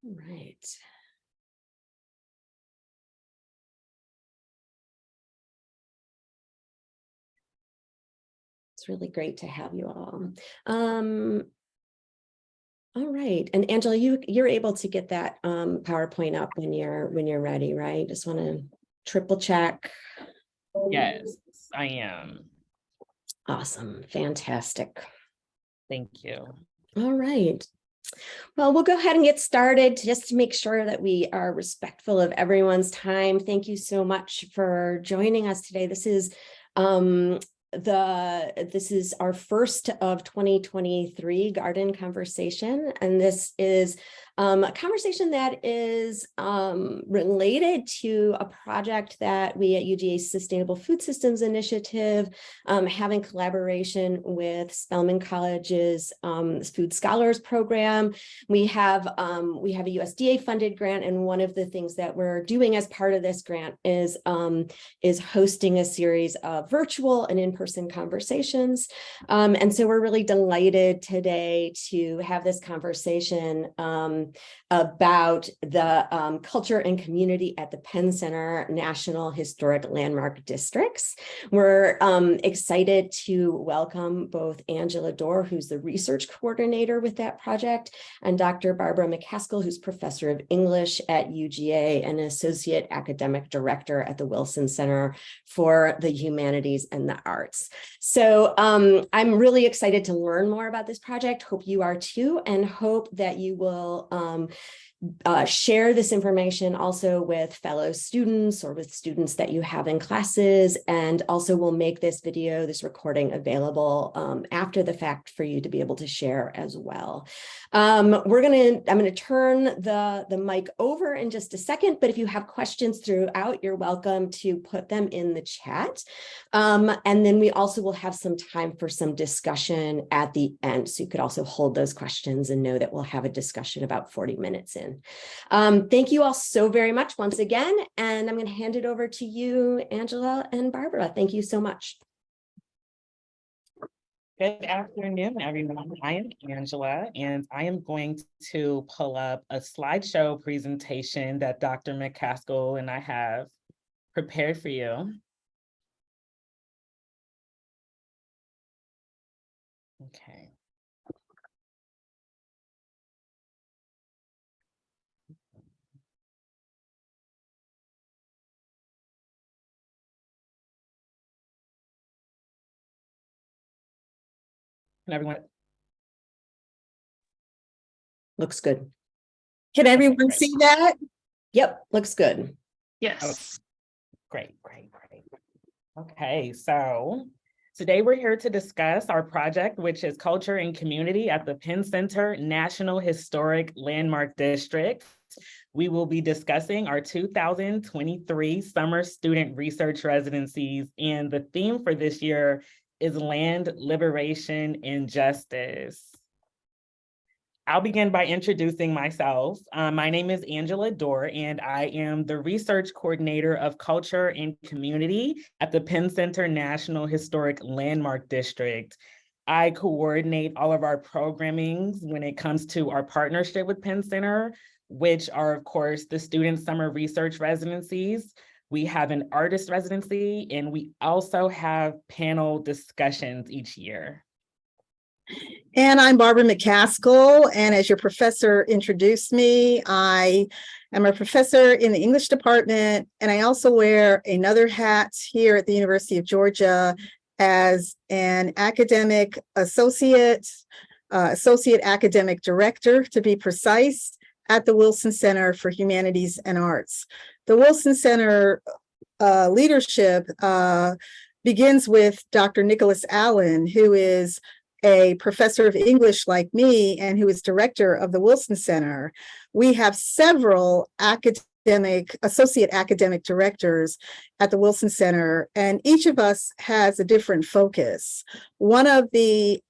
Right. It's really great to have you all. All right, and Angela, you're able to get that PowerPoint up when you're ready, right? Just want to triple check. Yes, I am. Awesome, fantastic. Thank you. All right. Well, we'll go ahead and get started just to make sure that we are respectful of everyone's time. Thank you so much for joining us today. This is our first of 2023 garden conversation, and this is a conversation that is related to a project that we at UGA's Sustainable Food Systems Initiative have in collaboration with Spelman College's Food Scholars Program. We have a USDA funded grant, and one of the things that we're doing as part of this grant is hosting a series of virtual and in-person conversations. And so we're really delighted today to have this conversation about the culture and community at the Penn Center National Historic Landmark Districts. We're excited to welcome both Angela Dorr, who's the research coordinator with that project, and Dr. Barbara McCaskill, who's professor of English at UGA and associate academic director at the Wilson Center for the Humanities and the Arts. So I'm really excited to learn more about this project. Hope you are too, and hope that you will share this information also with fellow students or with students that you have in classes, and also we'll make this video, this recording, available after the fact for you to be able to share as well. I'm going to turn the mic over in just a second, but if you have questions throughout, you're welcome to put them in the chat. And then we also will have some time for some discussion at the end. So you could also hold those questions and know that we'll have a discussion about 40 minutes in. Thank you all so very much once again, and I'm going to hand it over to you, Angela and Barbara. Thank you so much. Good afternoon, everyone. I am Angela, and I am going to pull up a slideshow presentation that Dr. McCaskill and I have prepared for you. Okay. Can everyone? Looks good. Can everyone see that? Yep, looks good. Yes. Great. Okay, so today we're here to discuss our project, which is Culture and Community at the Penn Center National Historic Landmark District. We will be discussing our 2023 summer student research residencies, and the theme for this year is Land, Liberation, and Justice. I'll begin by introducing myself. My name is Angela Dorr, and I am the research coordinator of Culture and Community at the Penn Center National Historic Landmark District. I coordinate all of our programming when it comes to our partnership with Penn Center, which are, of course, the student summer research residencies. We have an artist residency, and we also have panel discussions each year. And I'm Barbara McCaskill, and as your professor introduced me, I am a professor in the English department, and I also wear another hat here at the University of Georgia as an academic associate academic director, to be precise, at the Wilson Center for Humanities and Arts. The Wilson Center leadership begins with Dr. Nicholas Allen, who is a professor of English like me and who is director of the Wilson Center. We have several associate academic directors at the Wilson Center, and each of us has a different focus. One of the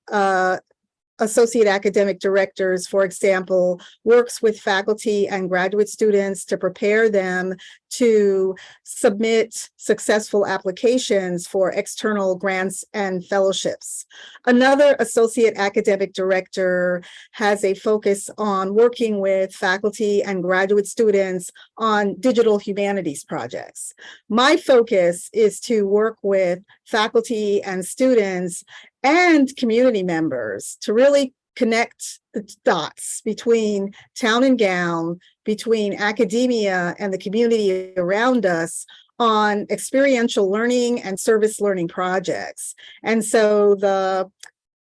associate academic directors, for example, works with faculty and graduate students to prepare them to submit successful applications for external grants and fellowships. Another associate academic director has a focus on working with faculty and graduate students on digital humanities projects. My focus is to work with faculty and students and community members to really connect the dots between town and gown, between academia and the community around us on experiential learning and service learning projects. And so the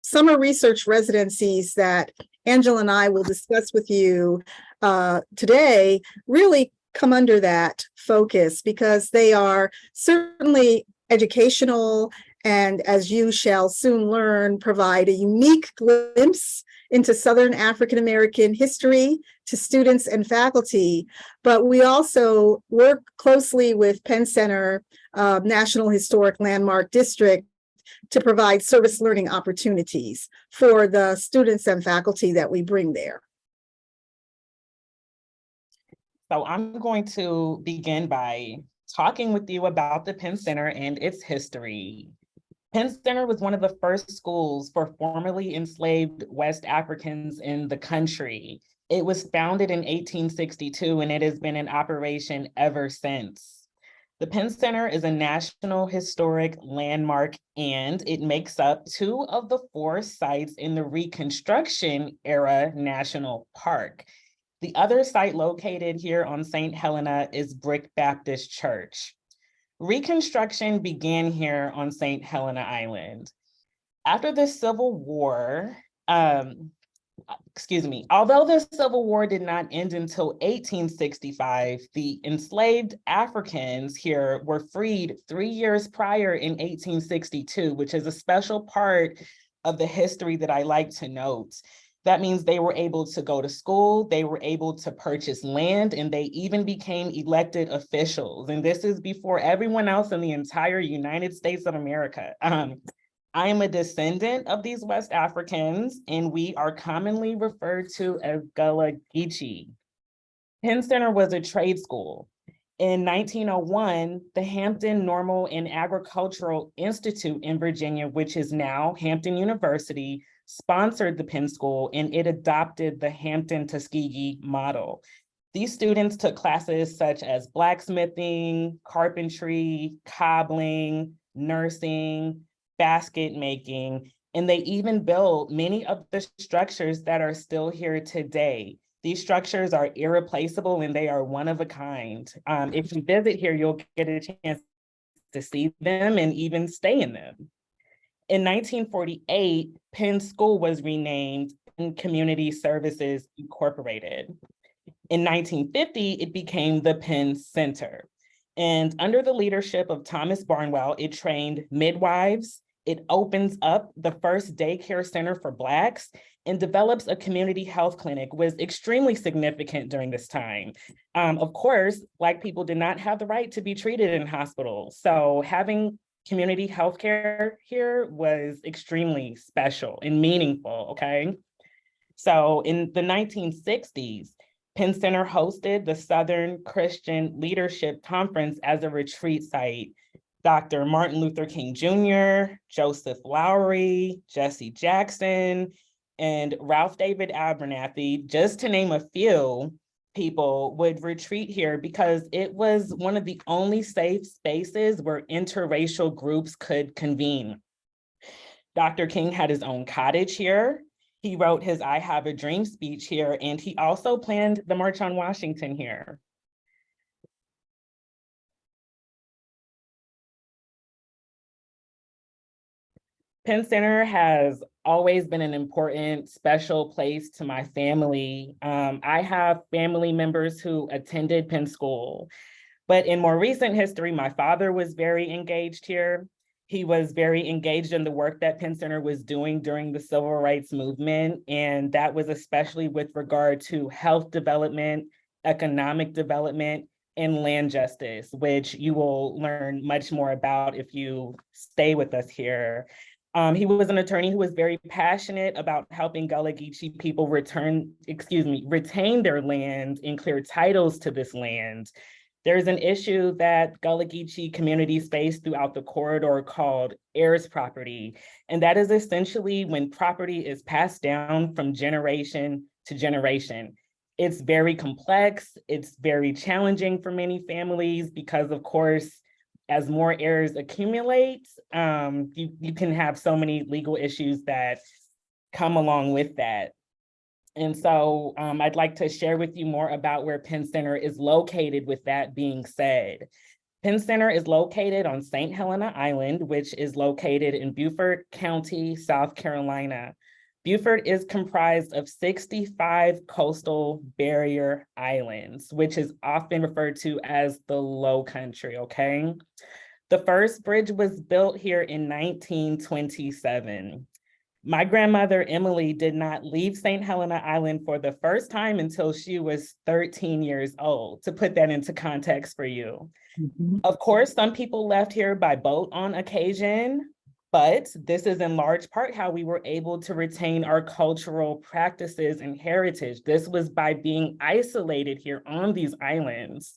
summer research residencies that Angela and I will discuss with you today really come under that focus because they are certainly educational and, as you shall soon learn, provide a unique glimpse into Southern African American history to students and faculty. But we also work closely with Penn Center National Historic Landmark District to provide service learning opportunities for the students and faculty that we bring there. So I'm going to begin by talking with you about the Penn Center and its history. Penn Center was one of the first schools for formerly enslaved West Africans in the country. It was founded in 1862 and it has been in operation ever since. The Penn Center is a National Historic Landmark and it makes up 2 of the 4 sites in the Reconstruction era National Park. The other site located here on St. Helena is Brick Baptist Church. Reconstruction began here on St. Helena Island. After the Civil War, although the Civil War did not end until 1865, the enslaved Africans here were freed 3 years prior in 1862, which is a special part of the history that I like to note. That means they were able to go to school, they were able to purchase land, and they even became elected officials. And this is before everyone else in the entire United States of America. I am a descendant of these West Africans, and we are commonly referred to as Gullah Geechee. Penn Center was a trade school. In 1901, the Hampton Normal and Agricultural Institute in Virginia, which is now Hampton University, sponsored the Penn School and it adopted the Hampton Tuskegee model. These students took classes such as blacksmithing, carpentry, cobbling, nursing, basket making, and they even built many of the structures that are still here today. These structures are irreplaceable and they are one of a kind. If you visit here, you'll get a chance to see them and even stay in them. In 1948, Penn School was renamed Penn Community Services Incorporated. In 1950, it became the Penn Center. And under the leadership of Thomas Barnwell, it trained midwives, it opens up the first daycare center for Blacks, and develops a community health clinic, was extremely significant during this time. Of course, Black people did not have the right to be treated in hospitals. So having community healthcare here was extremely special and meaningful, okay? So in the 1960s, Penn Center hosted the Southern Christian Leadership Conference as a retreat site. Dr. Martin Luther King Jr., Joseph Lowery, Jesse Jackson, and Ralph David Abernathy, just to name a few, people would retreat here because it was one of the only safe spaces where interracial groups could convene. Dr. King had his own cottage here. He wrote his I Have a Dream speech here, and he also planned the March on Washington here. Penn Center has always been an important, special place to my family. I have family members who attended Penn School, but in more recent history, my father was very engaged here. He was very engaged in the work that Penn Center was doing during the Civil Rights Movement, and that was especially with regard to health development, economic development, and land justice, which you will learn much more about if you stay with us here. He was an attorney who was very passionate about helping Gullah Geechee people retain their land and clear titles to this land. There's an issue that Gullah Geechee communities face throughout the corridor called heirs property. And that is essentially when property is passed down from generation to generation. It's very complex. It's very challenging for many families because, of course, as more heirs accumulate, you can have so many legal issues that come along with that. And so I'd like to share with you more about where Penn Center is located with that being said. Penn Center is located on St. Helena Island, which is located in Beaufort County, South Carolina. Beaufort is comprised of 65 coastal barrier islands, which is often referred to as the Low Country, okay? The first bridge was built here in 1927. My grandmother, Emily, did not leave St. Helena Island for the first time until she was 13 years old, to put that into context for you. Of course, some people left here by boat on occasion, but this is in large part how we were able to retain our cultural practices and heritage. This was by being isolated here on these islands.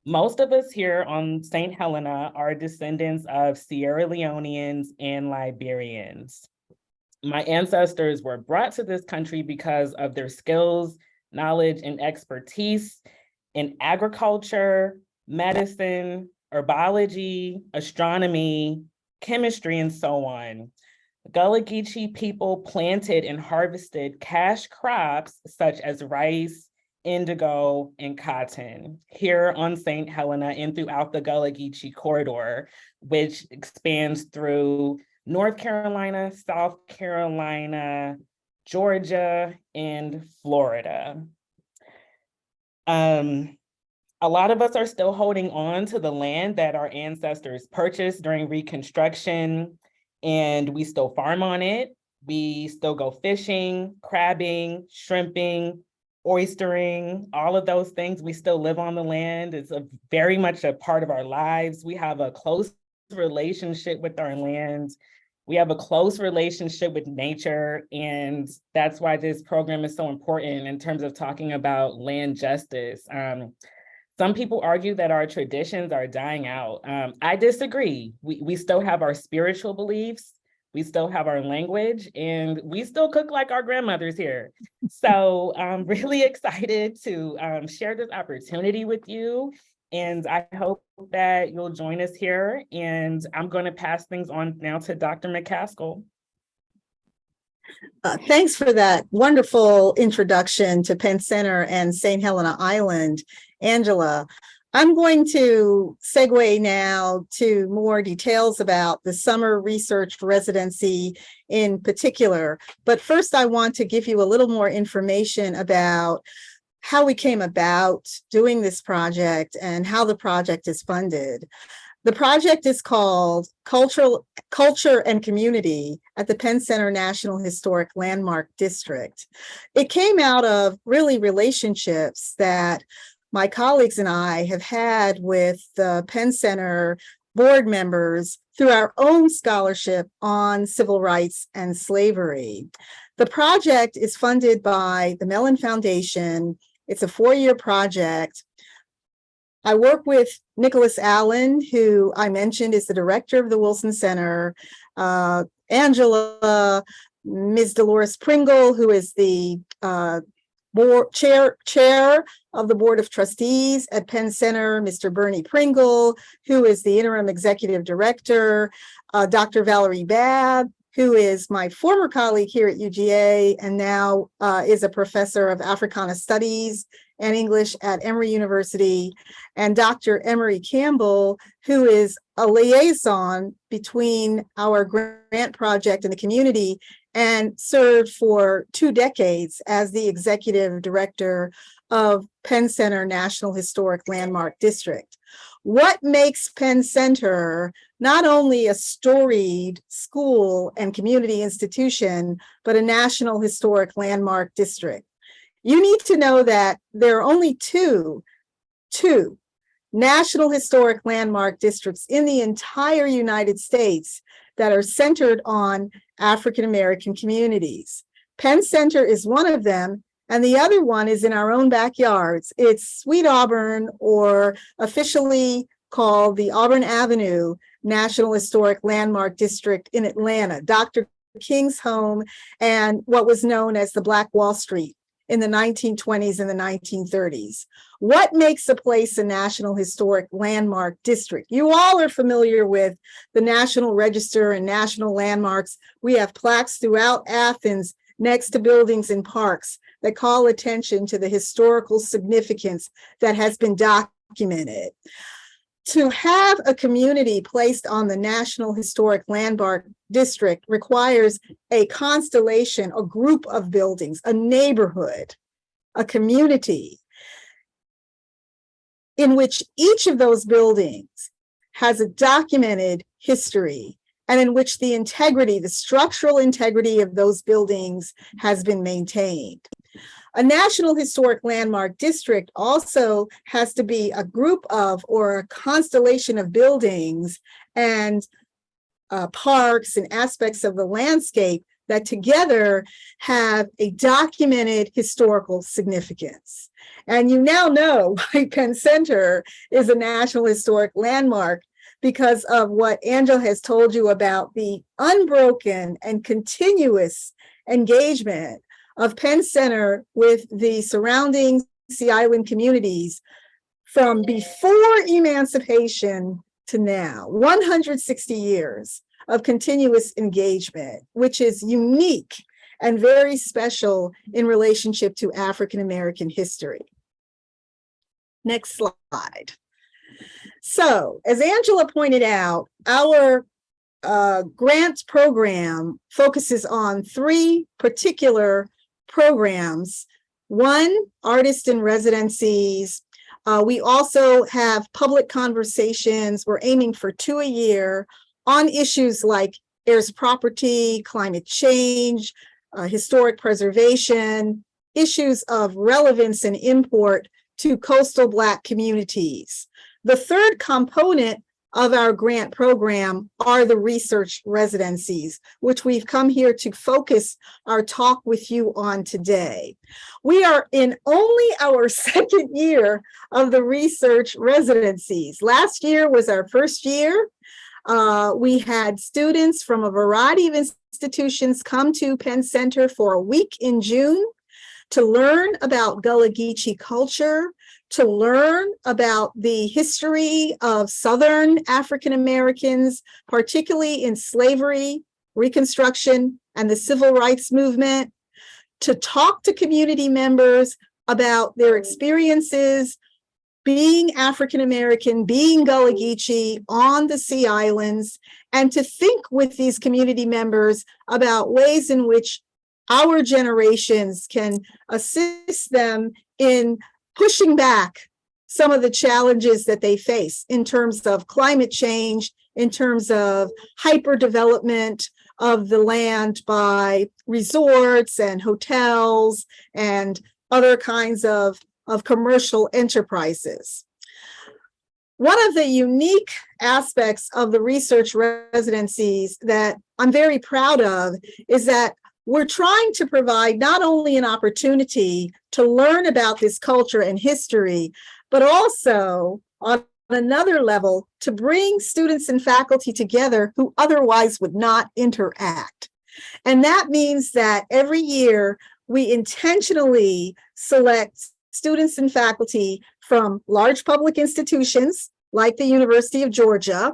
Most of us here on St. Helena are descendants of Sierra Leoneans and Liberians. My ancestors were brought to this country because of their skills, knowledge, and expertise in agriculture, medicine, herbology, astronomy, chemistry, and so on. Gullah Geechee people planted and harvested cash crops such as rice, indigo, and cotton here on St. Helena and throughout the Gullah Geechee corridor, which expands through North Carolina, South Carolina, Georgia, and Florida. A lot of us are still holding on to the land that our ancestors purchased during Reconstruction, and we still farm on it. We still go fishing, crabbing, shrimping, oystering, all of those things. We still live on the land. It's very much a part of our lives. We have a close relationship with our land. We have a close relationship with nature, and that's why this program is so important in terms of talking about land justice. Some people argue that our traditions are dying out. I disagree. We still have our spiritual beliefs, we still have our language, and we still cook like our grandmothers here. So I'm really excited to share this opportunity with you. And I hope that you'll join us here. And I'm going to pass things on now to Dr. McCaskill. Thanks for that wonderful introduction to Penn Center and St. Helena Island, Angela. I'm going to segue now to more details about the summer research residency in particular. But first, I want to give you a little more information about how we came about doing this project and how the project is funded. The project is called Culture and Community at the Penn Center National Historic Landmark District. It came out of really relationships that my colleagues and I have had with the Penn Center board members through our own scholarship on civil rights and slavery. The project is funded by the Mellon Foundation. It's a 4-year project. I work with Nicholas Allen, who I mentioned is the director of the Wilson Center, Angela, Ms. Dolores Pringle, who is the board chair of the Board of Trustees at Penn Center, Mr. Bernie Pringle, who is the interim executive director, Dr. Valerie Babb, who is my former colleague here at UGA and now is a professor of Africana Studies and English at Emory University, and Dr. Emery Campbell, who is a liaison between our grant project and the community and served for 2 decades as the executive director of Penn Center National Historic Landmark District. What makes Penn Center not only a storied school and community institution, but a National Historic Landmark District? You need to know that there are only two National Historic Landmark Districts in the entire United States that are centered on African American communities. Penn Center is one of them, and the other one is in our own backyards. It's Sweet Auburn, or officially called the Auburn Avenue National Historic Landmark District in Atlanta, Dr. King's home, and what was known as the Black Wall Street in the 1920s and the 1930s. What makes a place a National Historic Landmark District? You all are familiar with the National Register and national landmarks. We have plaques throughout Athens next to buildings and parks that call attention to the historical significance that has been documented. To have a community placed on the National Historic Landmark District requires a constellation, a group of buildings, a neighborhood, a community in which each of those buildings has a documented history, and in which the integrity, the structural integrity of those buildings has been maintained. A National Historic Landmark District also has to be a group of, or a constellation of buildings and parks and aspects of the landscape that together have a documented historical significance. And you now know why Penn Center is a National Historic Landmark, because of what Angela has told you about the unbroken and continuous engagement of Penn Center with the surrounding Sea Island communities from before emancipation to now. 160 years of continuous engagement, which is unique and very special in relationship to African American history. Next slide. So, as Angela pointed out, our grant program focuses on 3 particular programs. One, artist in residencies. We also have public conversations. We're aiming for 2 a year on issues like heirs property, climate change, historic preservation, issues of relevance and import to coastal Black communities. The third component of our grant program are the research residencies, which we've come here to focus our talk with you on today. We are in only our 2nd year of the research residencies. Last year was our first year. We had students from a variety of institutions come to Penn Center for a week in June to learn about Gullah Geechee culture, to learn about the history of Southern African Americans, particularly in slavery, Reconstruction, and the Civil Rights Movement, to talk to community members about their experiences being African American, being Gullah Geechee on the Sea Islands, and to think with these community members about ways in which our generations can assist them in pushing back some of the challenges that they face in terms of climate change, in terms of hyperdevelopment of the land by resorts and hotels and other kinds of commercial enterprises. One of the unique aspects of the research residencies that I'm very proud of is that we're trying to provide not only an opportunity to learn about this culture and history, but also on another level to bring students and faculty together who otherwise would not interact. And that means that every year we intentionally select students and faculty from large public institutions like the University of Georgia,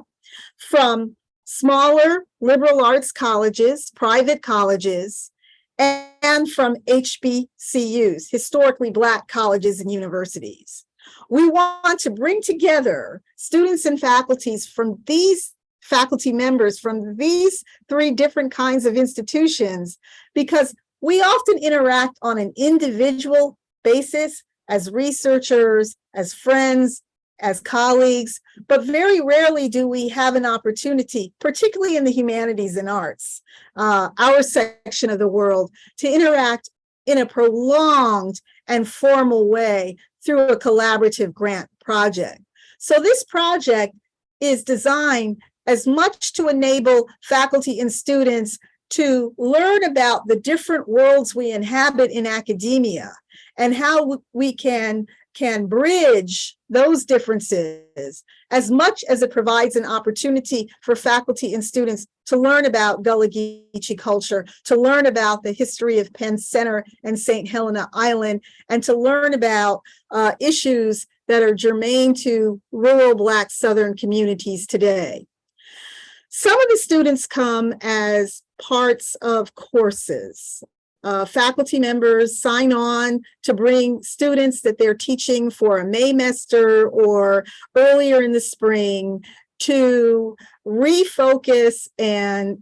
from smaller liberal arts colleges, private colleges, and from HBCUs, historically Black colleges and universities. We want to bring together students and faculties from these faculty members from these 3 different kinds of institutions, because we often interact on an individual basis as researchers, as friends, as colleagues, but very rarely do we have an opportunity, particularly in the humanities and arts, our section of the world, to interact in a prolonged and formal way through a collaborative grant project. So this project is designed as much to enable faculty and students to learn about the different worlds we inhabit in academia and how we can bridge those differences, as much as it provides an opportunity for faculty and students to learn about Gullah Geechee culture, to learn about the history of Penn Center and St. Helena Island, and to learn about issues that are germane to rural Black Southern communities today. Some of the students come as parts of courses. Faculty members sign on to bring students that they're teaching for a Maymester or earlier in the spring to refocus and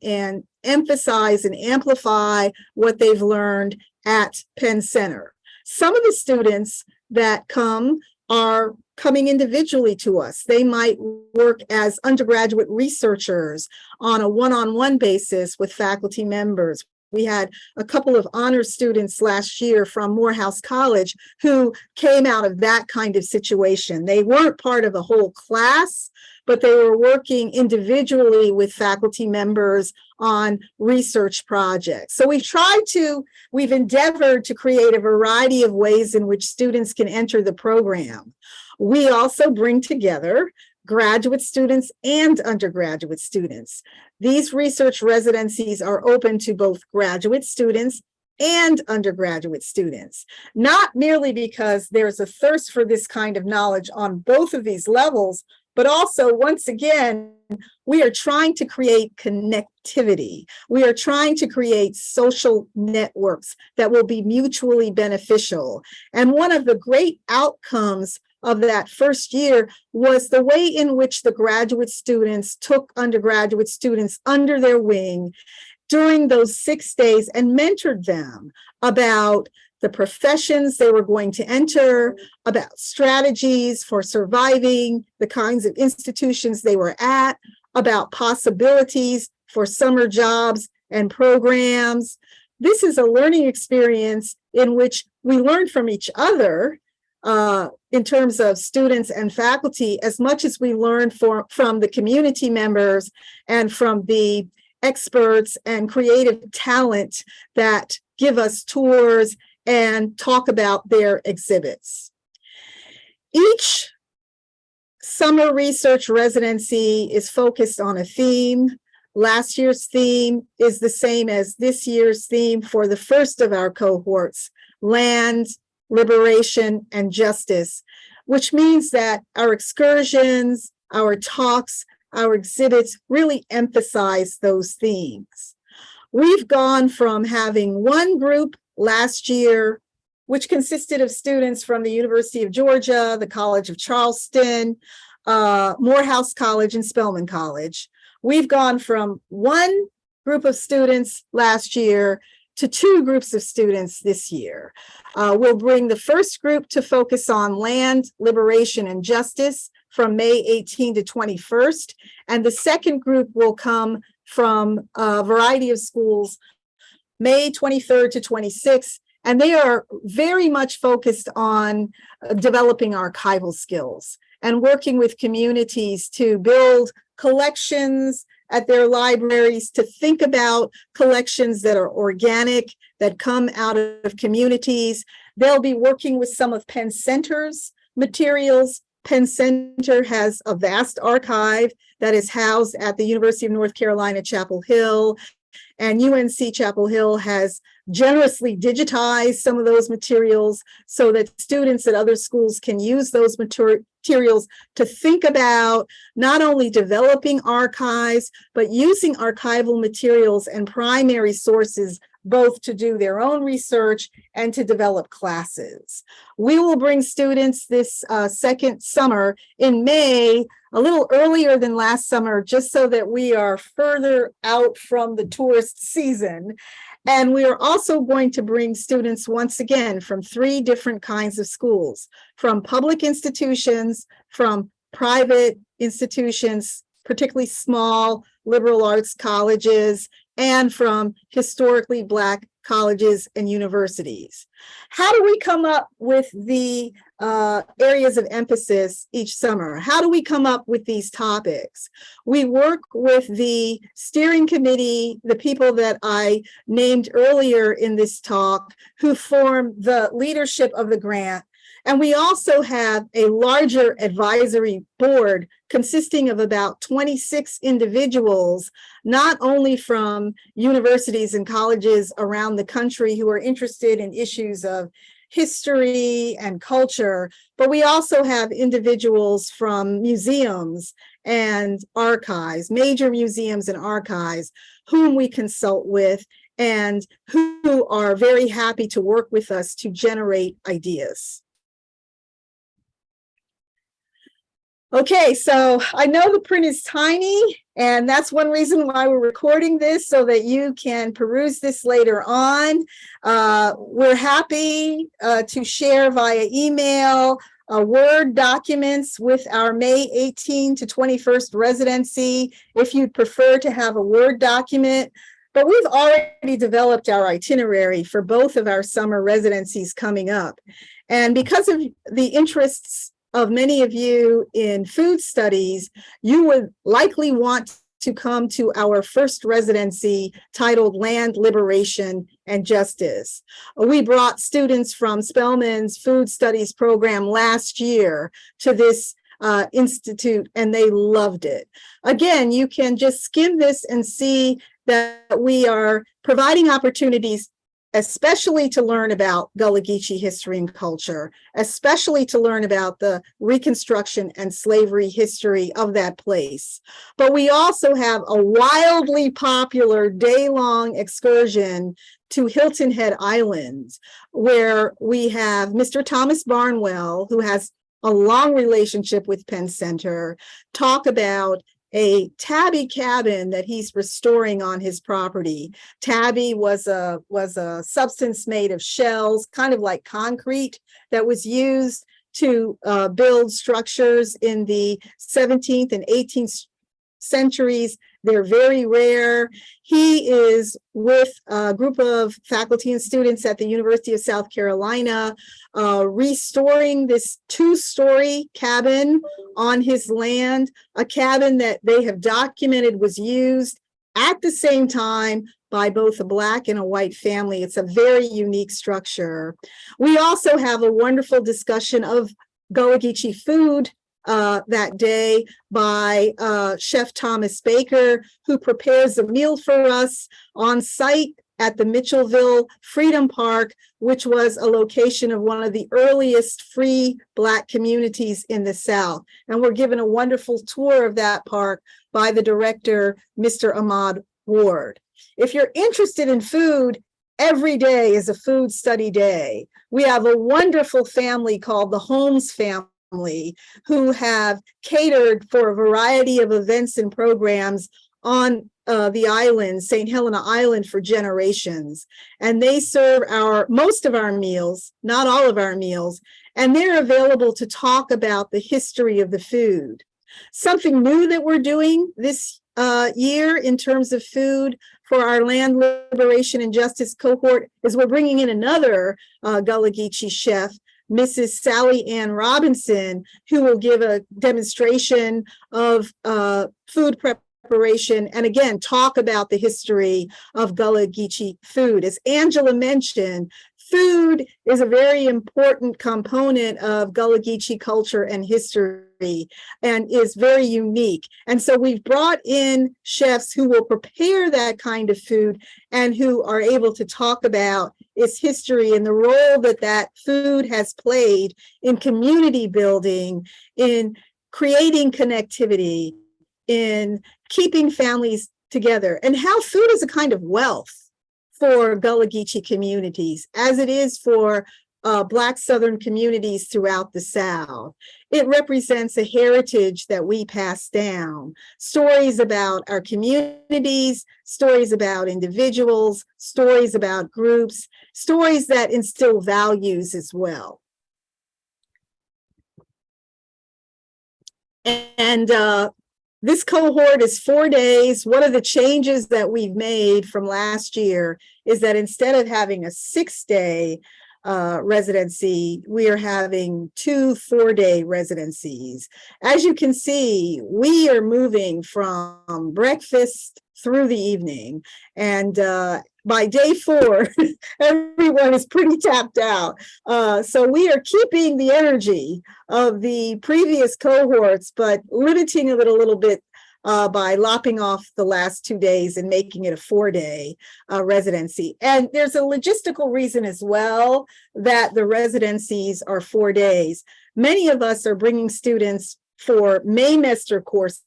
emphasize and amplify what they've learned at Penn Center. Some of the students that come are coming individually to us. They might work as undergraduate researchers on a one-on-one basis with faculty members. We had a couple of honor students last year from Morehouse College who came out of that kind of situation. They weren't part of a whole class, but they were working individually with faculty members on research projects. So we've endeavored to create a variety of ways in which students can enter the program. We also bring together graduate students and undergraduate students. These research residencies are open to both graduate students and undergraduate students, not merely because there's a thirst for this kind of knowledge on both of these levels, but also, once again, we are trying to create connectivity. We are trying to create social networks that will be mutually beneficial. And one of the great outcomes of that first year was the way in which the graduate students took undergraduate students under their wing during those 6 days and mentored them about the professions they were going to enter, about strategies for surviving the kinds of institutions they were at, about possibilities for summer jobs and programs. This is a learning experience in which we learn from each other in terms of students and faculty, as much as we learn from the community members and from the experts and creative talent that give us tours and talk about their exhibits. Each summer research residency is focused on a theme. Last year's theme is the same as this year's theme for the first of our cohorts, land, liberation, and justice, which means that our excursions, our talks, our exhibits really emphasize those themes. We've gone from having one group last year, which consisted of students from the University of Georgia, the College of Charleston, Morehouse College, and Spelman College. We've gone from one group of students last year to two groups of students this year. We'll bring the first group to focus on land, liberation, and justice from May 18 to 21st. And the second group will come from a variety of schools, May 23rd to 26th. And they are very much focused on developing archival skills and working with communities to build collections at their libraries, to think about collections that are organic, that come out of communities. They'll be working with some of Penn Center's materials. Penn Center has a vast archive that is housed at the University of North Carolina, Chapel Hill, and UNC Chapel Hill has generously digitized some of those materials so that students at other schools can use those materials to think about not only developing archives, but using archival materials and primary sources both to do their own research and to develop classes. We will bring students this second summer in May, a little earlier than last summer, just so that we are further out from the tourist season. And we are also going to bring students once again from three different kinds of schools, from public institutions, from private institutions, particularly small liberal arts colleges, and from historically Black colleges, and universities. How do we come up with the areas of emphasis each summer? How do we come up with these topics? We work with the steering committee, the people that I named earlier in this talk, who form the leadership of the grant. And we also have a larger advisory board consisting of about 26 individuals, not only from universities and colleges around the country who are interested in issues of history and culture, but we also have individuals from museums and archives, major museums and archives, whom we consult with and who are very happy to work with us to generate ideas. Okay, so I know the print is tiny, and that's one reason why we're recording this, so that you can peruse this later on. We're happy to share via email Word documents with our May 18 to 21st residency, if you'd prefer to have a Word document. But we've already developed our itinerary for both of our summer residencies coming up. And because of the interests of many of you in food studies, you would likely want to come to our first residency titled Land, Liberation, and Justice. We brought students from Spelman's Food Studies program last year to this institute, and they loved it. Again, you can just skim this and see that we are providing opportunities especially to learn about Gullah Geechee history and culture, especially to learn about the Reconstruction and slavery history of that place. But we also have a wildly popular day-long excursion to Hilton Head Island, where we have Mr. Thomas Barnwell, who has a long relationship with Penn Center, talk about a tabby cabin that he's restoring on his property. Tabby was a substance made of shells, kind of like concrete, that was used to build structures in the 17th and 18th centuries. They're very rare. He is with a group of faculty and students at the University of South Carolina, restoring this two-story cabin on his land, a cabin that they have documented was used at the same time by both a Black and a white family. It's a very unique structure. We also have a wonderful discussion of Gullah Geechee food that day by Chef Thomas Baker, who prepares a meal for us on site at the Mitchellville Freedom Park, which was a location of one of the earliest free Black communities in the South. And we're given a wonderful tour of that park by the director, Mr. Ahmad Ward. If you're interested in food, every day is a food study day. We have a wonderful family called the Holmes family, who have catered for a variety of events and programs on the island, St. Helena Island, for generations. And they serve most of our meals, not all of our meals, and they're available to talk about the history of the food. Something new that we're doing this year in terms of food for our Land, Liberation, and Justice cohort is we're bringing in another Gullah Geechee chef, Mrs. Sally Ann Robinson, who will give a demonstration of food preparation and again talk about the history of Gullah Geechee food. As Angela mentioned, food is a very important component of Gullah Geechee culture and history and is very unique. And so we've brought in chefs who will prepare that kind of food and who are able to talk about its history and the role that that food has played in community building, in creating connectivity, in keeping families together, and how food is a kind of wealth for Gullah Geechee communities, as it is for Black Southern communities throughout the South. It represents a heritage that we pass down, stories about our communities, stories about individuals, stories about groups, stories that instill values as well. And This cohort is 4 days. One of the changes that we've made from last year is that instead of having a 6-day residency, we are having 2 4-day residencies. As you can see, we are moving from breakfast through the evening, and by day 4, everyone is pretty tapped out. So we are keeping the energy of the previous cohorts, but limiting it a little bit by lopping off the last 2 days and making it a 4-day residency. And there's a logistical reason as well that the residencies are 4 days. Many of us are bringing students for Maymester courses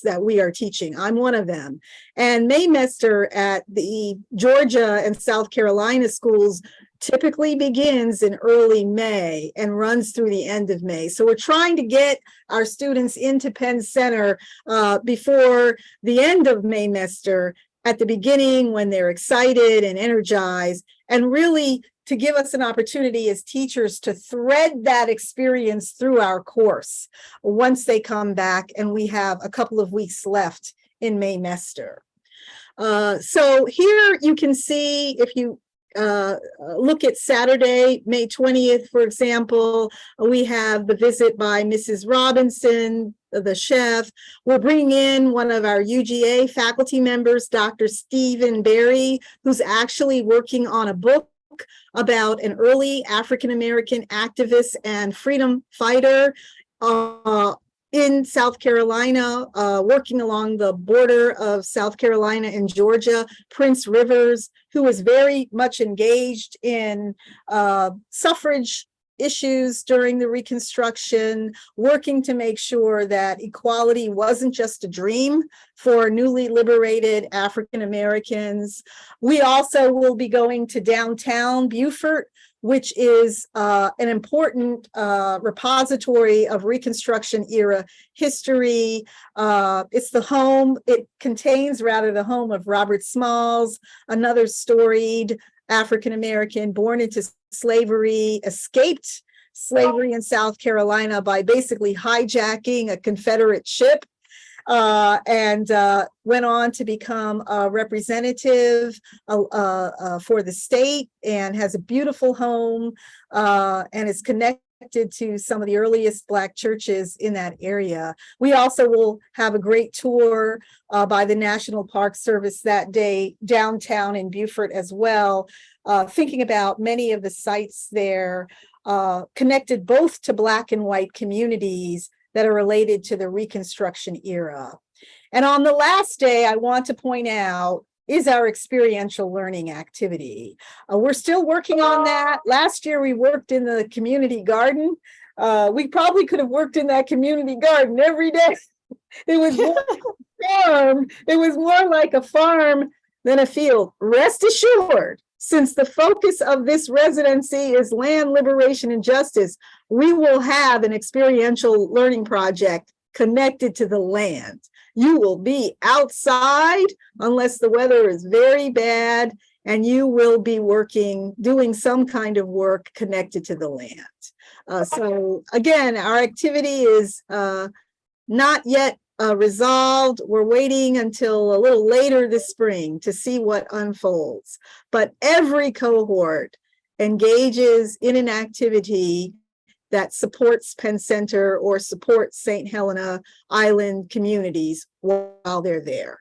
that we are teaching. I'm one of them. And Maymester at the Georgia and South Carolina schools typically begins in early May and runs through the end of May. So we're trying to get our students into Penn Center before the end of Maymester, at the beginning when they're excited and energized, and really to give us an opportunity as teachers to thread that experience through our course once they come back and we have a couple of weeks left in Maymester. So here you can see, if you look at Saturday, May 20th, for example, we have the visit by Mrs. Robinson, the chef. We're bringing in one of our UGA faculty members, Dr. Stephen Berry, who's actually working on a book about an early African-American activist and freedom fighter in South Carolina, working along the border of South Carolina and Georgia, Prince Rivers, who was very much engaged in suffrage issues during the Reconstruction, working to make sure that equality wasn't just a dream for newly liberated African Americans. We also will be going to downtown Beaufort, which is an important repository of Reconstruction era history. It's the home, it contains rather the home of Robert Smalls, another storied African-American born into slavery, escaped slavery in South Carolina by basically hijacking a Confederate ship, and went on to become a representative for the state, and has a beautiful home, and is connected to some of the earliest Black churches in that area. We also will have a great tour by the National Park Service that day downtown in Beaufort as well, thinking about many of the sites there connected both to Black and white communities that are related to the Reconstruction era. And on the last day, I want to point out is our experiential learning activity. We're still working on that. Last year, we worked in the community garden. We probably could have worked in that community garden every day. It was more like a farm. It was more like a farm than a field. Rest assured, since the focus of this residency is land liberation and justice, we will have an experiential learning project connected to the land. You will be outside unless the weather is very bad, and you will be doing some kind of work connected to the land. So again, our activity is not yet resolved. We're waiting until a little later this spring to see what unfolds. But every cohort engages in an activity that supports Penn Center or supports St. Helena Island communities while they're there.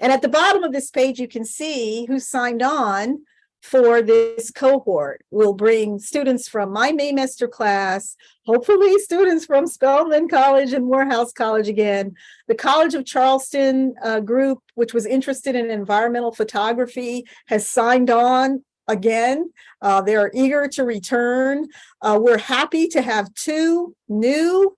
And at the bottom of this page, you can see who signed on for this cohort. We'll bring students from my Maymester class, hopefully students from Spelman College and Morehouse College again, the College of Charleston group, which was interested in environmental photography, has signed on again. They're eager to return. We're happy to have 2 new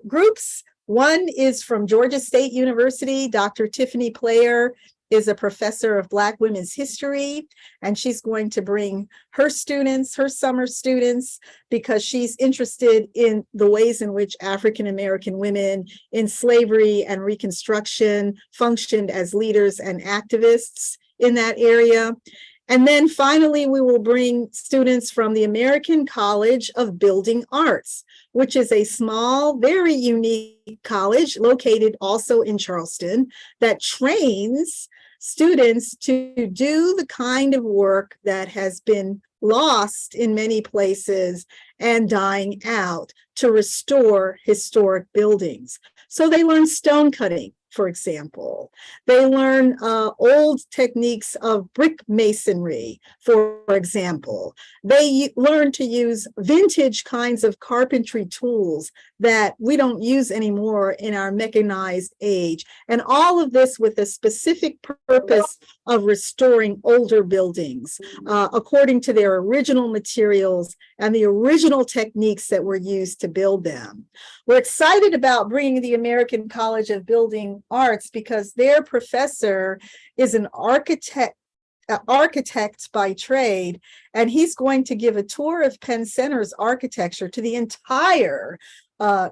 groups. One is from Georgia State University. Dr. Tiffany Player is a professor of Black women's history, and she's going to bring her students, her summer students, because she's interested in the ways in which African-American women in slavery and Reconstruction functioned as leaders and activists in that area. And then finally, we will bring students from the American College of Building Arts, which is a small, very unique college located also in Charleston that trains students to do the kind of work that has been lost in many places and dying out, to restore historic buildings. So they learn stone cutting, for example. They learn old techniques of brick masonry, for example. They learn to use vintage kinds of carpentry tools that we don't use anymore in our mechanized age. And all of this with a specific purpose of restoring older buildings according to their original materials and the original techniques that were used to build them. We're excited about bringing the American College of Building Arts because their professor is an architect by trade, and he's going to give a tour of Penn Center's architecture to the entire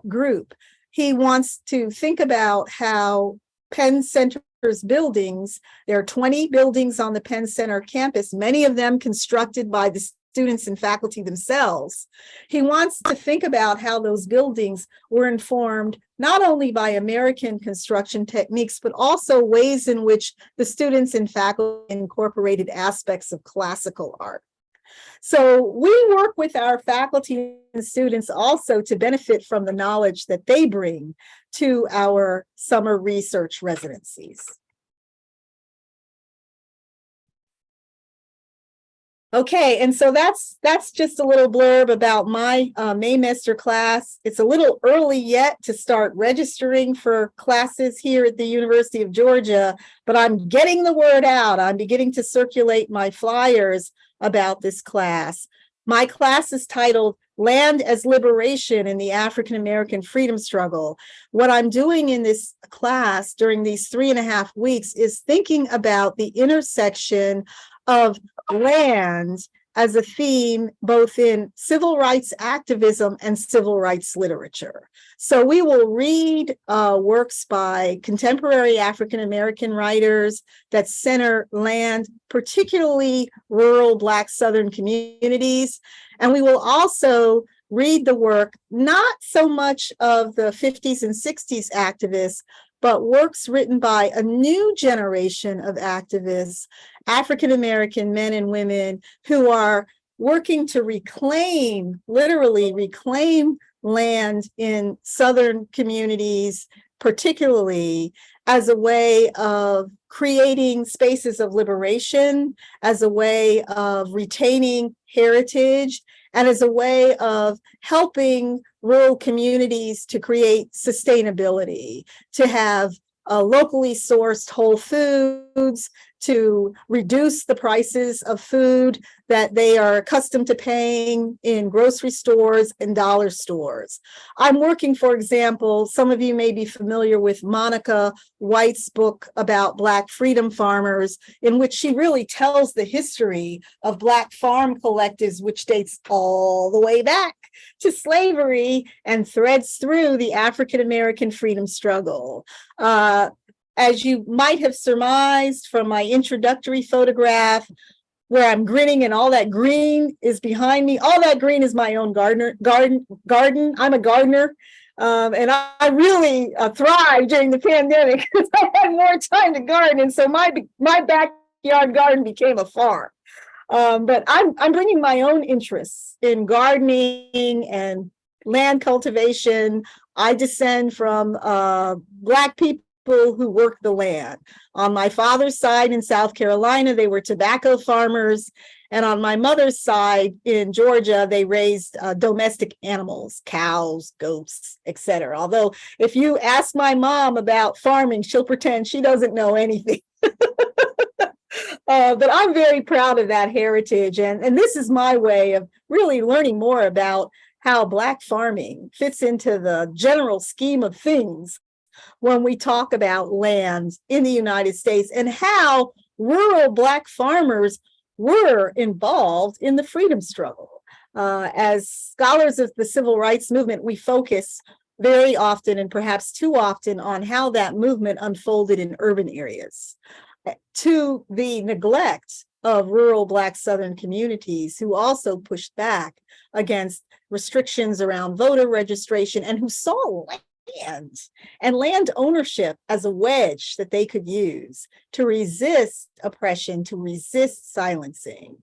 group. He wants to think about how Penn Center's buildings, there are 20 buildings on the Penn Center campus, many of them constructed by the students and faculty themselves. He wants to think about how those buildings were informed not only by American construction techniques, but also ways in which the students and faculty incorporated aspects of classical art. So we work with our faculty and students also to benefit from the knowledge that they bring to our summer research residencies. Okay, and so that's just a little blurb about my Maymester class. It's a little early yet to start registering for classes here at the University of Georgia, but I'm getting the word out. I'm beginning to circulate my flyers about this class. My class is titled Land as Liberation in the African American Freedom Struggle. What I'm doing in this class during these 3.5 weeks is thinking about the intersection of land as a theme, both in civil rights activism and civil rights literature. So we will read works by contemporary African-American writers that center land, particularly rural Black Southern communities. And we will also read the work, not so much of the 50s and 60s activists, but works written by a new generation of activists, African-American men and women who are working to reclaim, literally reclaim land in Southern communities, particularly as a way of creating spaces of liberation, as a way of retaining heritage, and as a way of helping rural communities to create sustainability, to have locally sourced whole foods, to reduce the prices of food that they are accustomed to paying in grocery stores and dollar stores. I'm working, for example, some of you may be familiar with Monica White's book about Black freedom farmers, in which she really tells the history of Black farm collectives, which dates all the way back to slavery and threads through the African American freedom struggle. As you might have surmised from my introductory photograph, where I'm grinning and all that green is behind me, all that green is my own garden. I'm a gardener, and I really thrived during the pandemic because I had more time to garden, and so my backyard garden became a farm. But I'm bringing my own interests in gardening and land cultivation. I descend from Black people who work the land. On my father's side in South Carolina, they were tobacco farmers. And on my mother's side in Georgia, they raised domestic animals, cows, goats, etc. Although if you ask my mom about farming, she'll pretend she doesn't know anything. But I'm very proud of that heritage. And this is my way of really learning more about how Black farming fits into the general scheme of things when we talk about land in the United States and how rural Black farmers were involved in the freedom struggle. As scholars of the civil rights movement, we focus very often and perhaps too often on how that movement unfolded in urban areas, to the neglect of rural Black Southern communities who also pushed back against restrictions around voter registration and who saw land and land ownership as a wedge that they could use to resist oppression, to resist silencing.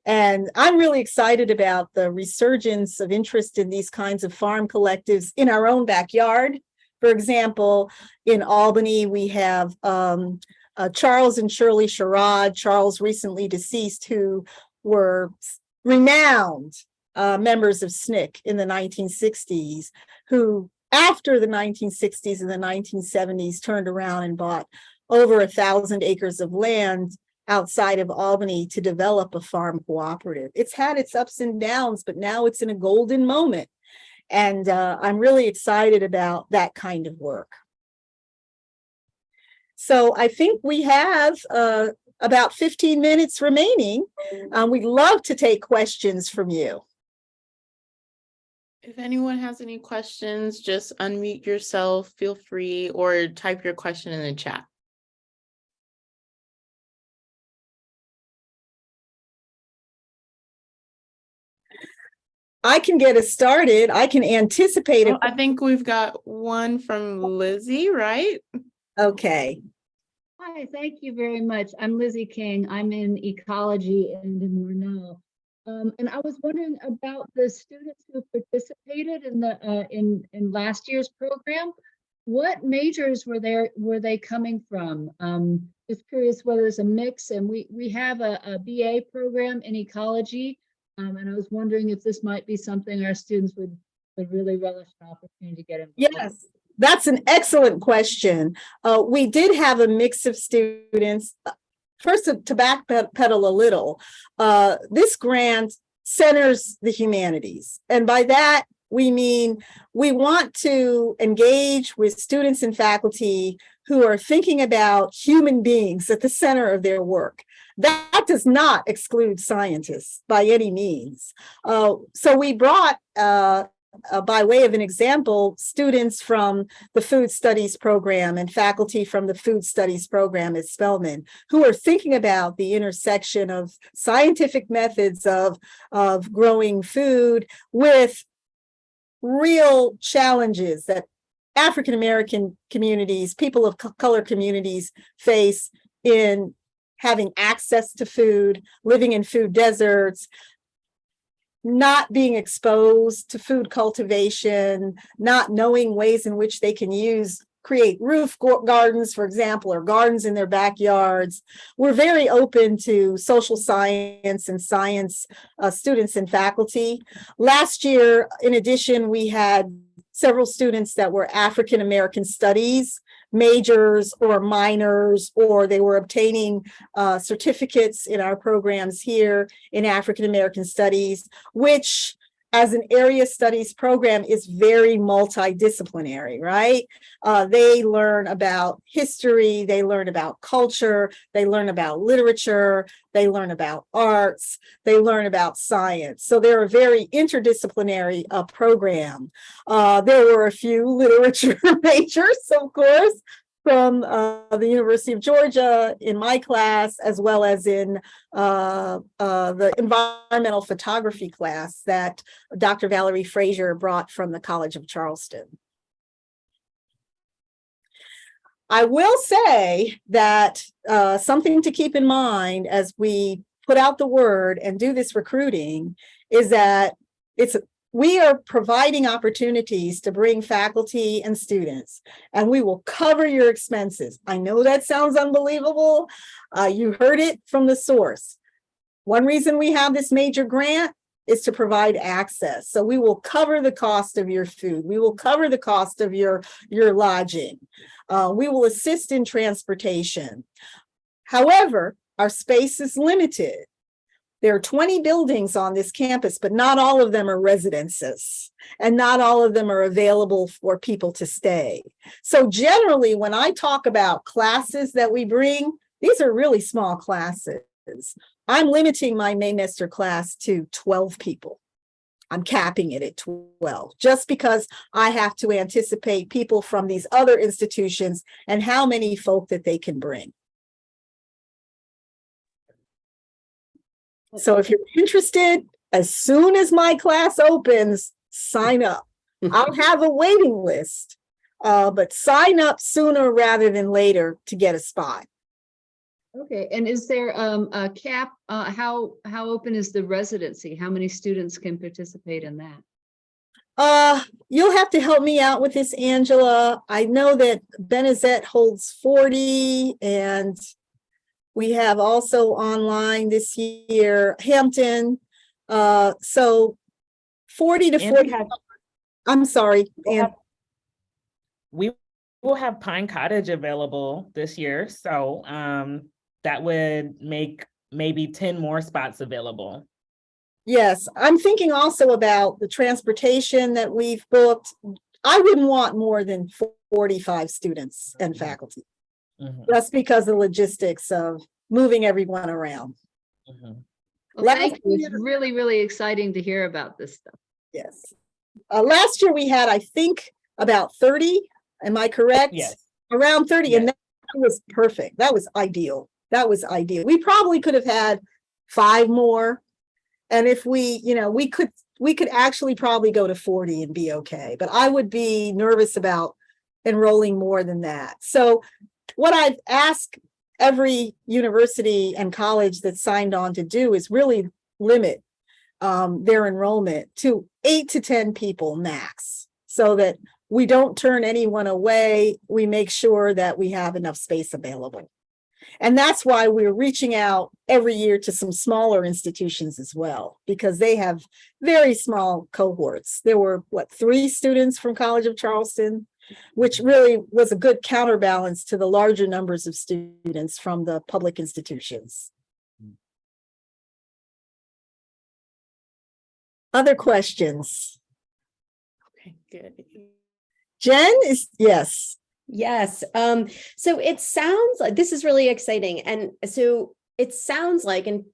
And I'm really excited about the resurgence of interest in these kinds of farm collectives in our own backyard. For example, in Albany, we have Charles and Shirley Sherrod, Charles recently deceased, who were renowned members of SNCC in the 1960s, who after the 1960s and the 1970s turned around and bought over 1,000 acres of land outside of Albany to develop a farm cooperative. It's had its ups and downs, but now it's in a golden moment. And I'm really excited about that kind of work. So I think we have about 15 minutes remaining. We'd love to take questions from you. If anyone has any questions, just unmute yourself, feel free, or type your question in the chat. I can get us started. I can anticipate it. I think we've got one from Lizzie, right? Okay. Hi, thank you very much. I'm Lizzie King. I'm in ecology and in Mornell. And I was wondering about the students who participated in the in last year's program. What majors were they coming from? Just curious whether it's a mix. And we have a BA program in ecology. And I was wondering if this might be something our students would really relish an opportunity to get involved. Yes, that's an excellent question. We did have a mix of students. First, to backpedal a little, this grant centers the humanities. And by that, we mean we want to engage with students and faculty who are thinking about human beings at the center of their work. That does not exclude scientists by any means. So we brought, by way of an example, students from the food studies program and faculty from the food studies program at Spelman, who are thinking about the intersection of scientific methods of growing food with real challenges that African-American communities, people of color communities face in having access to food, living in food deserts, not being exposed to food cultivation, not knowing ways in which they can create roof gardens, for example, or gardens in their backyards. We're very open to social science and science students and faculty. Last year, in addition, we had several students that were African American studies majors or minors, or they were obtaining certificates in our programs here in African American studies, which as an area studies program is very multidisciplinary, right? They learn about history, they learn about culture, they learn about literature, they learn about arts, they learn about science. So they're a very interdisciplinary program. There were a few literature majors, of course, from the University of Georgia in my class, as well as in the environmental photography class that Dr. Valerie Frazier brought from the College of Charleston. I will say that something to keep in mind as we put out the word and do this recruiting is that we are providing opportunities to bring faculty and students, and we will cover your expenses. I know that sounds unbelievable. You heard it from the source. One reason we have this major grant is to provide access. So we will cover the cost of your food. We will cover the cost of your lodging. We will assist in transportation. However, our space is limited. There are 20 buildings on this campus, but not all of them are residences, and not all of them are available for people to stay. So generally, when I talk about classes that we bring, these are really small classes. I'm limiting my Maymester class to 12 people. I'm capping it at 12, just because I have to anticipate people from these other institutions and how many folk that they can bring. So if you're interested, as soon as my class opens, sign up. I'll have a waiting list, but sign up sooner rather than later to get a spot. Okay, and is there a cap? How open is the residency? How many students can participate in that? You'll have to help me out with this, Angela. I know that Benezet holds 40, and we have also online this year, Hampton. So 40 to And 40. we have- I'm sorry. we'll And have- We will have Pine Cottage available this year, so that would make maybe 10 more spots available. yes, I'm thinking also about the transportation that we've booked. I wouldn't want more than 45 students and faculty, Mhm, just because of the logistics of moving everyone around. mhm. Well, Last thank you. It's year- really, really exciting to hear about this stuff. Yes. Last year we had, I think, about 30. Am I correct? Yes. Around 30, and Yes. that was perfect. That was ideal. That was ideal. We probably could have had 5 more. And if we, we could actually probably go to 40 and be okay. But I would be nervous about enrolling more than that. So what I've asked every university and college that signed on to do is really limit their enrollment to 8 to 10 people max, so that we don't turn anyone away. We make sure that we have enough space available. And that's why we're reaching out every year to some smaller institutions as well, because they have very small cohorts. There were, 3 students from College of Charleston, which really was a good counterbalance to the larger numbers of students from the public institutions. Other questions? Okay, good. Jen is, yes. Yes. So it sounds like this is really exciting. And so it sounds like, and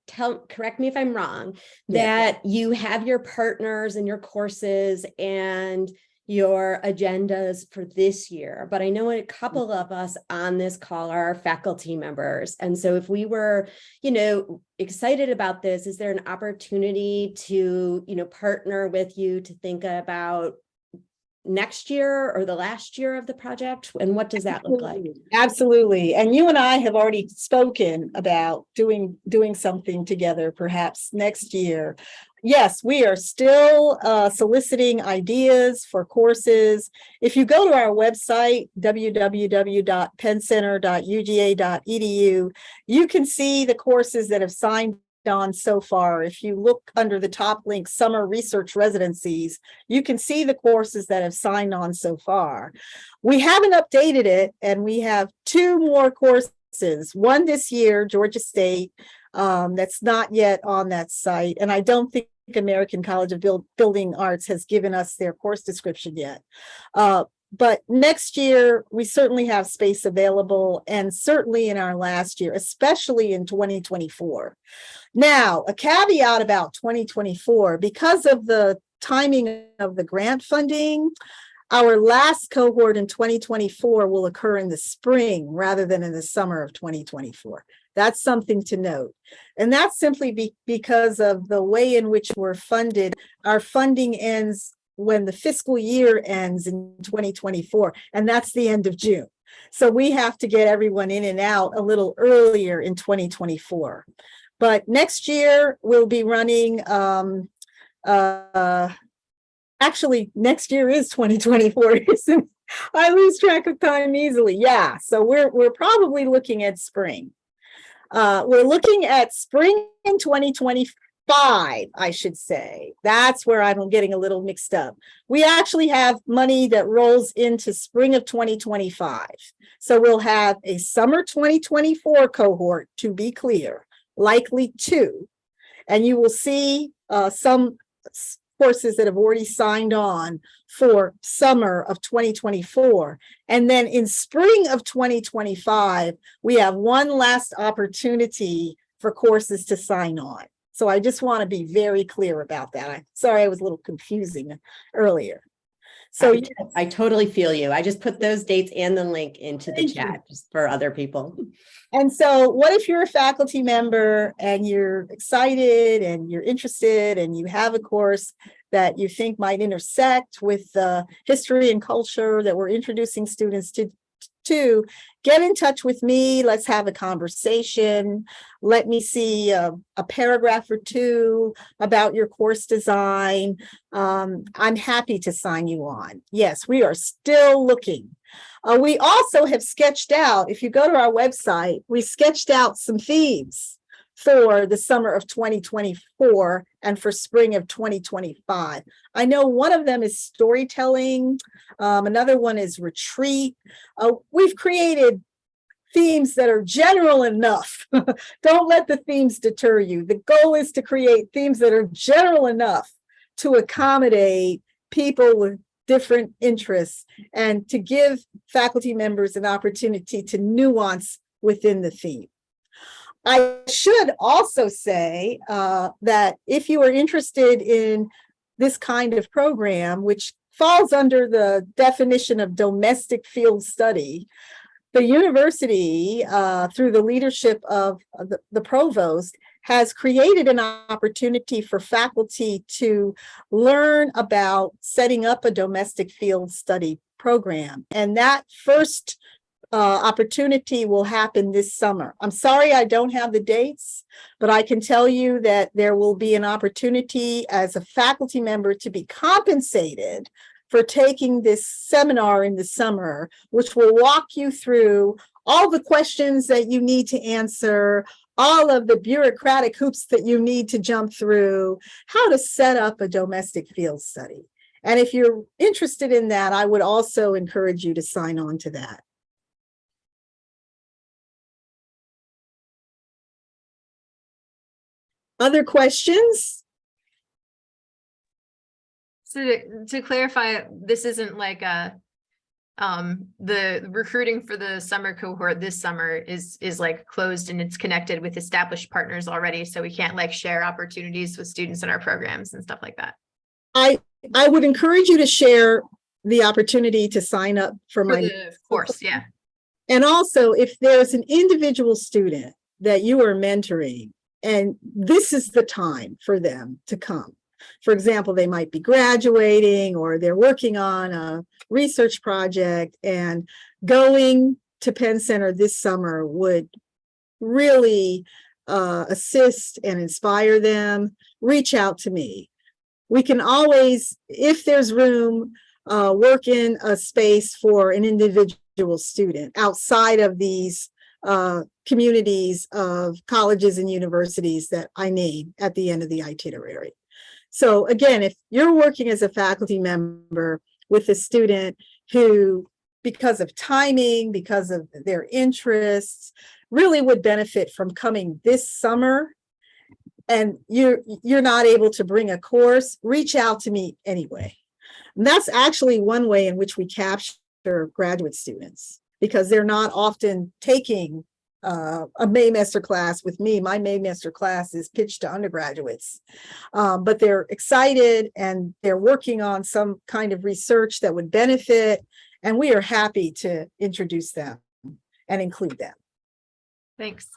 correct me if I'm wrong, Yeah. that you have your partners and your courses and your agendas for this year. But I know a couple of us on this call are faculty members. And so if we were, excited about this, is there an opportunity to, partner with you to think about next year or the last year of the project? And what does that look like? Absolutely. And you and I have already spoken about doing something together, perhaps next year. Yes, we are still soliciting ideas for courses. If you go to our website, www.penncenter.uga.edu, you can see the courses that have signed on so far. If you look under the top link, Summer Research Residencies, you can see the courses that have signed on so far. We haven't updated it, and we have 2 more courses. One this year, Georgia State, that's not yet on that site. And I don't think American College of Building Arts has given us their course description yet. But next year, we certainly have space available, and certainly in our last year, especially in 2024. Now, a caveat about 2024, because of the timing of the grant funding, our last cohort in 2024 will occur in the spring rather than in the summer of 2024. That's something to note. And that's simply because of the way in which we're funded. Our funding ends when the fiscal year ends in 2024, and that's the end of June. So we have to get everyone in and out a little earlier in 2024. But next year we'll be running, actually next year is 2024. I lose track of time easily. Yeah, so we're probably looking at spring. We're looking at spring in 2025, I should say. That's where I'm getting a little mixed up. We actually have money that rolls into spring of 2025. So we'll have a summer 2024 cohort, to be clear, likely 2. And you will see some courses that have already signed on for summer of 2024. And then in spring of 2025, we have one last opportunity for courses to sign on. So I just want to be very clear about that. I'm sorry I was a little confusing earlier. So I I totally feel you. I just put those dates and the link into the Thank you. chat just for other people. And so what if you're a faculty member and you're excited and you're interested and you have a course that you think might intersect with the history and culture that we're introducing students to get in touch with me. Let's have a conversation. Let me see a paragraph or two about your course design. I'm happy to sign you on. Yes, we are still looking. We also have sketched out, if you go to our website, we sketched out some themes for the summer of 2024 and for spring of 2025. I know one of them is storytelling. Another one is retreat. We've created themes that are general enough. Don't let the themes deter you. The goal is to create themes that are general enough to accommodate people with different interests and to give faculty members an opportunity to nuance within the theme. I should also say that if you are interested in this kind of program, which falls under the definition of domestic field study, the university, through the leadership of the provost, has created an opportunity for faculty to learn about setting up a domestic field study program. And that first opportunity will happen this summer. I'm sorry I don't have the dates, but I can tell you that there will be an opportunity as a faculty member to be compensated for taking this seminar in the summer, which will walk you through all the questions that you need to answer, all of the bureaucratic hoops that you need to jump through, how to set up a domestic field study. And if you're interested in that, I would also encourage you to sign on to that. Other questions? So to clarify, this isn't like the recruiting for the summer cohort this summer is like closed and it's connected with established partners already. So we can't like share opportunities with students in our programs and stuff like that. I would encourage you to share the opportunity to sign up for my course, yeah. And also, if there's an individual student that you are mentoring, and this is the time for them to come. For example, they might be graduating or they're working on a research project, and going to Penn Center this summer would really assist and inspire them. Reach out to me. We can always, if there's room, work in a space for an individual student outside of these communities of colleges and universities that I name at the end of the itinerary. So again, if you're working as a faculty member with a student who, because of timing, because of their interests, really would benefit from coming this summer, and you're not able to bring a course, reach out to me anyway. And that's actually one way in which we capture graduate students, because they're not often taking a Maymester class with me. My Maymester class is pitched to undergraduates, but they're excited and they're working on some kind of research that would benefit, and we are happy to introduce them and include them. Thanks.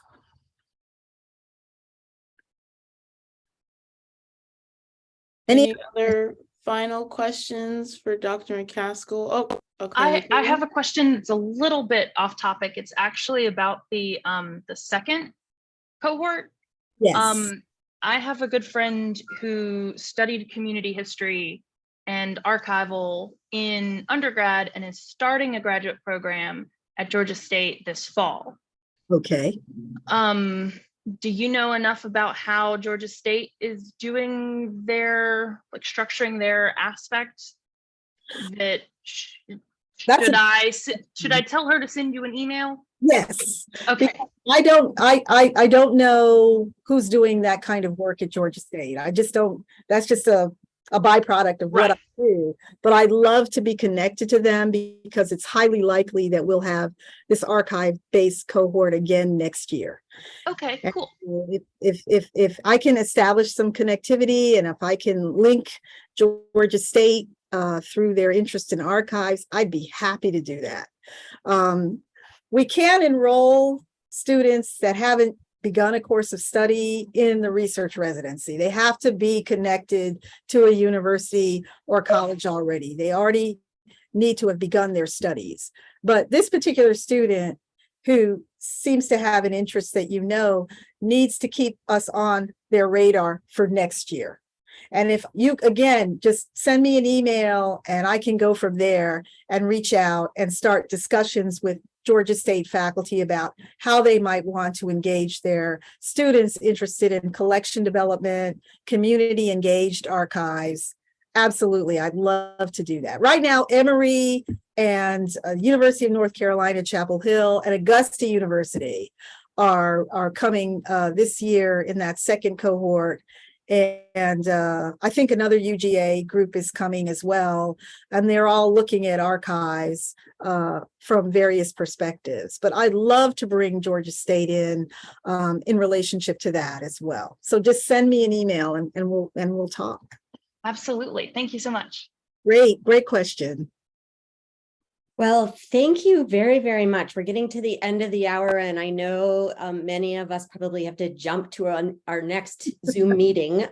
Any other final questions for Dr. McCaskill? Oh, okay. I have a question. It's a little bit off topic. It's actually about the second cohort. Yes. I have a good friend who studied community history and archival in undergrad and is starting a graduate program at Georgia State this fall. Okay. Do you know enough about how Georgia State is doing their, like, structuring their aspect? That should I tell her to send you an email? Yes. Okay. I don't know who's doing that kind of work at Georgia State. I just don't, that's just a byproduct of what I do, but I'd love to be connected to them because it's highly likely that we'll have this archive-based cohort again next year. Okay, cool. If I can establish some connectivity and if I can link Georgia State through their interest in archives, I'd be happy to do that. We can enroll students that haven't begun a course of study in the research residency. They have to be connected to a university or college already. They already need to have begun their studies. But this particular student who seems to have an interest that needs to keep us on their radar for next year. And if you, again, just send me an email and I can go from there and reach out and start discussions with Georgia State faculty about how they might want to engage their students interested in collection development, community engaged archives. Absolutely, I'd love to do that. Right now, Emory and University of North Carolina, Chapel Hill, and Augusta University are coming this year in that second cohort. And I think another UGA group is coming as well. And they're all looking at archives from various perspectives. But I'd love to bring Georgia State in relationship to that as well. So just send me an email and we'll talk. Absolutely. Thank you so much. Great question. Well, thank you very, very much. We're getting to the end of the hour, and I know many of us probably have to jump to our next Zoom meeting.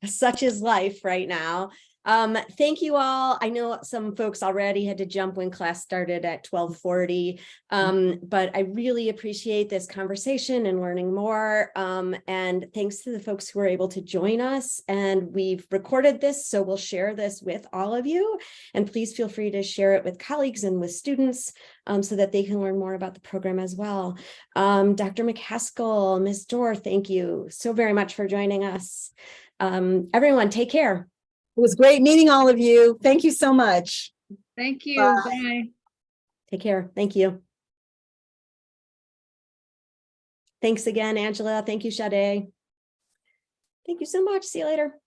Such is life right now. Thank you all. I know some folks already had to jump when class started at 12:40, but I really appreciate this conversation and learning more. And thanks to the folks who were able to join us. And we've recorded this, so we'll share this with all of you. And please feel free to share it with colleagues and with students so that they can learn more about the program as well. Dr. McCaskill, Ms. Dorr, thank you so very much for joining us. Everyone, take care. It was great meeting all of you. Thank you so much. Thank you. Bye. Bye. Take care. Thank you. Thanks again, Angela. Thank you, Sade. Thank you so much. See you later.